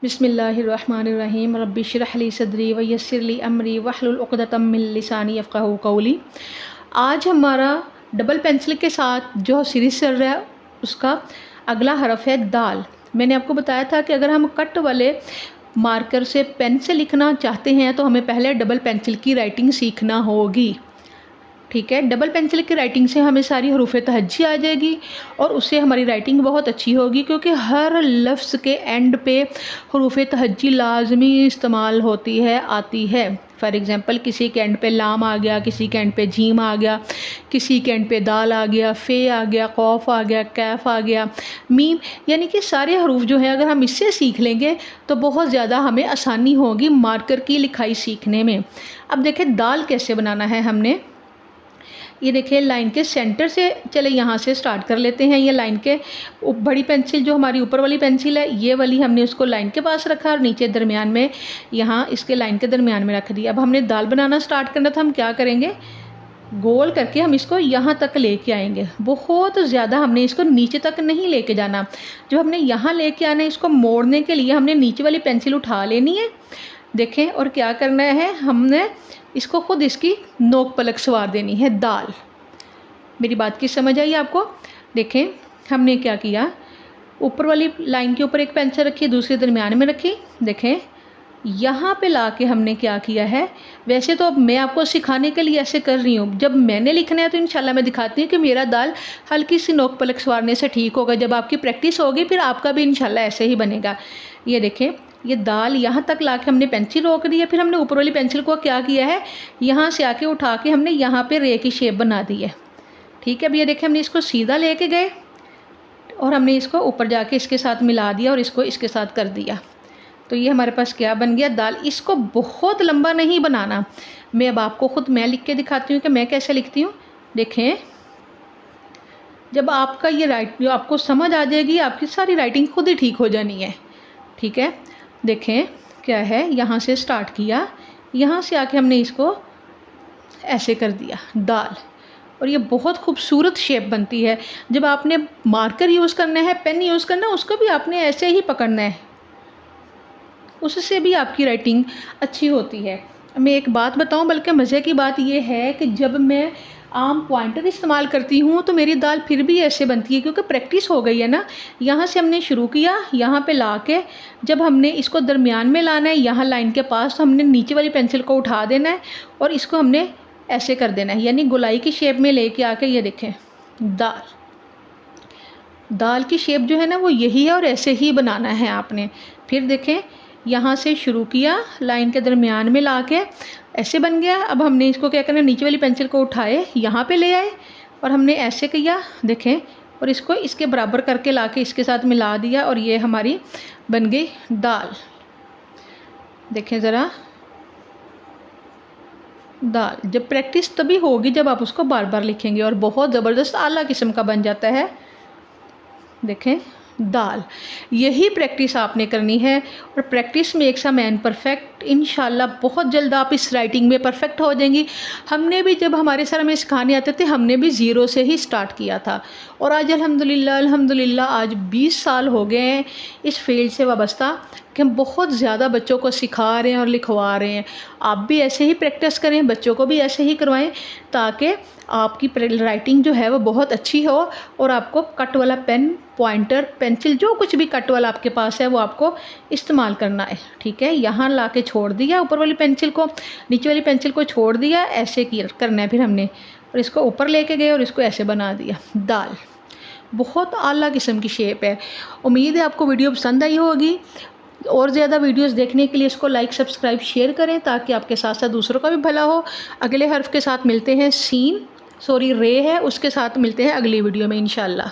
बिस्मिल्लाहिर्रहमानिर्रहीम रब्बि इश्रह ली सदरी व यस्सिर ली अमरी वहलुल उक़दतम मिन लिसानी यफ़क़हू क़ौली। आज हमारा डबल पेंसिल के साथ जो सीरीज़ चल रहा है उसका अगला हरफ है दाल। मैंने आपको बताया था कि अगर हम कट वाले मार्कर से पेन से लिखना चाहते हैं तो हमें पहले डबल पेंसिल की राइटिंग सीखना होगी। ठीक है, डबल पेंसिल की राइटिंग से हमें सारी हरूफ तहज्जी आ जाएगी और उससे हमारी राइटिंग बहुत अच्छी होगी, क्योंकि हर लफ्ज़ के एंड पे हरूफ तहज्जी लाजमी इस्तेमाल होती है, आती है। फॉर एग्ज़ाम्पल किसी के एंड पे लाम आ गया, किसी के एंड पे जीम आ गया, किसी के एंड पे दाल आ गया, फ़े आ गया, कौफ आ गया, कैफ आ गया, मीम, यानी कि सारे हरूफ जो हैं अगर हम इससे सीख लेंगे तो बहुत ज़्यादा हमें आसानी होगी मार्कर की लिखाई सीखने में। अब देखें दाल कैसे बनाना है हमने। ये देखिए लाइन के सेंटर से, चले यहाँ से स्टार्ट कर लेते हैं। ये लाइन के बड़ी पेंसिल जो हमारी ऊपर वाली पेंसिल है ये वाली हमने उसको लाइन के पास रखा और नीचे दरमियान में यहाँ इसके लाइन के दरमियान में रख दिया। अब हमने दाल बनाना स्टार्ट करना था, हम क्या करेंगे, गोल करके हम इसको यहाँ तक लेके आएंगे। बहुत ज़्यादा हमने इसको नीचे तक नहीं लेके जाना। जो हमने यहाँ लेके आना है इसको मोड़ने के लिए हमने नीचे वाली पेंसिल उठा लेनी है, देखें, और क्या करना है, हमने इसको खुद इसकी नोक पलक सवार देनी है। दाल, मेरी बात की समझ आई आपको। देखें हमने क्या किया, ऊपर वाली लाइन के ऊपर एक पेंसिल रखी, दूसरी दरमियान में रखी। देखें यहाँ पे लाके हमने क्या किया है, वैसे तो अब मैं आपको सिखाने के लिए ऐसे कर रही हूँ, जब मैंने लिखना है तो इंशाल्लाह मैं दिखाती हूँ कि मेरा दाल हल्की सी नोक पलक सवारने से ठीक होगा। जब आपकी प्रैक्टिस होगी फिर आपका भी इंशाल्लाह ऐसे ही बनेगा। ये देखें, ये दाल यहाँ तक लाके हमने पेंसिल रोक दी है, फिर हमने ऊपर वाली पेंसिल को क्या किया है, यहाँ से आके उठा के हमने यहाँ पे रे की शेप बना दी है। ठीक है, अब ये देखें हमने इसको सीधा लेके गए और हमने इसको ऊपर जाके इसके साथ मिला दिया और इसको इसके साथ कर दिया, तो ये हमारे पास क्या बन गया, दाल। इसको बहुत लंबा नहीं बनाना, मैं अब आपको खुद मैं लिख के दिखाती हूँ कि मैं कैसे लिखती हूँ। देखें जब आपका ये जो आपको समझ आ जाएगी, आपकी सारी राइटिंग खुद ही ठीक हो जानी है। ठीक है, देखें क्या है, यहाँ से स्टार्ट किया, यहाँ से आके हमने इसको ऐसे कर दिया दाल, और ये बहुत खूबसूरत शेप बनती है। जब आपने मार्कर यूज़ करना है, पेन यूज़ करना है, उसको भी आपने ऐसे ही पकड़ना है, उससे भी आपकी राइटिंग अच्छी होती है। मैं एक बात बताऊं, बल्कि मज़े की बात यह है कि जब मैं आम पॉइंटर इस्तेमाल करती हूँ तो मेरी दाल फिर भी ऐसे बनती है, क्योंकि प्रैक्टिस हो गई है ना। यहाँ से हमने शुरू किया, यहाँ पे ला के जब हमने इसको दरमियान में लाना है, यहाँ लाइन के पास, तो हमने नीचे वाली पेंसिल को उठा देना है और इसको हमने ऐसे कर देना है, यानी गोलाई की शेप में लेके आके, ये देखें दाल। दाल की शेप जो है ना वो यही है और ऐसे ही बनाना है आपने। फिर देखें यहाँ से शुरू किया, लाइन के दरमियान में लाके ऐसे बन गया। अब हमने इसको क्या करना है, नीचे वाली पेंसिल को उठाए, यहाँ पे ले आए और हमने ऐसे किया, देखें, और इसको इसके बराबर करके लाके इसके साथ मिला दिया और ये हमारी बन गई दाल। देखें ज़रा, दाल। जब प्रैक्टिस तभी होगी जब आप उसको बार बार लिखेंगे और बहुत ज़बरदस्त आला किस्म का बन जाता है। देखें दाल, यही प्रैक्टिस आपने करनी है और practice makes a man perfect. इंशाल्लाह बहुत जल्द आप इस राइटिंग में परफेक्ट हो जाएंगी। हमने भी जब हमारे सर में सिखाने आते थे, हमने भी ज़ीरो से ही स्टार्ट किया था और आज अल्हम्दुलिल्लाह आज 20 साल हो गए हैं इस फील्ड से वाबस्ता, कि हम बहुत ज़्यादा बच्चों को सिखा रहे हैं और लिखवा रहे हैं। आप भी ऐसे ही प्रैक्टिस करें, बच्चों को भी ऐसे ही करवाएं, ताकि आपकी राइटिंग जो है वो बहुत अच्छी हो और आपको कट वाला पेन, पॉइंटर, पेंसिल, जो कुछ भी कट वाला आपके पास है वो आपको इस्तेमाल करना है। ठीक है, यहाँ ला के छोड़ दिया ऊपर वाली पेंसिल को, नीचे वाली पेंसिल को छोड़ दिया, ऐसे किया करना है फिर हमने, और इसको ऊपर लेके गए और इसको ऐसे बना दिया दाल। बहुत आला किस्म की शेप है। उम्मीद है आपको वीडियो पसंद आई होगी। और ज़्यादा वीडियोस देखने के लिए इसको लाइक, सब्सक्राइब, शेयर करें, ताकि आपके साथ साथ दूसरों का भी भला हो। अगले हर्फ के साथ मिलते हैं, रे है, उसके साथ मिलते हैं अगली वीडियो में इंशाल्लाह।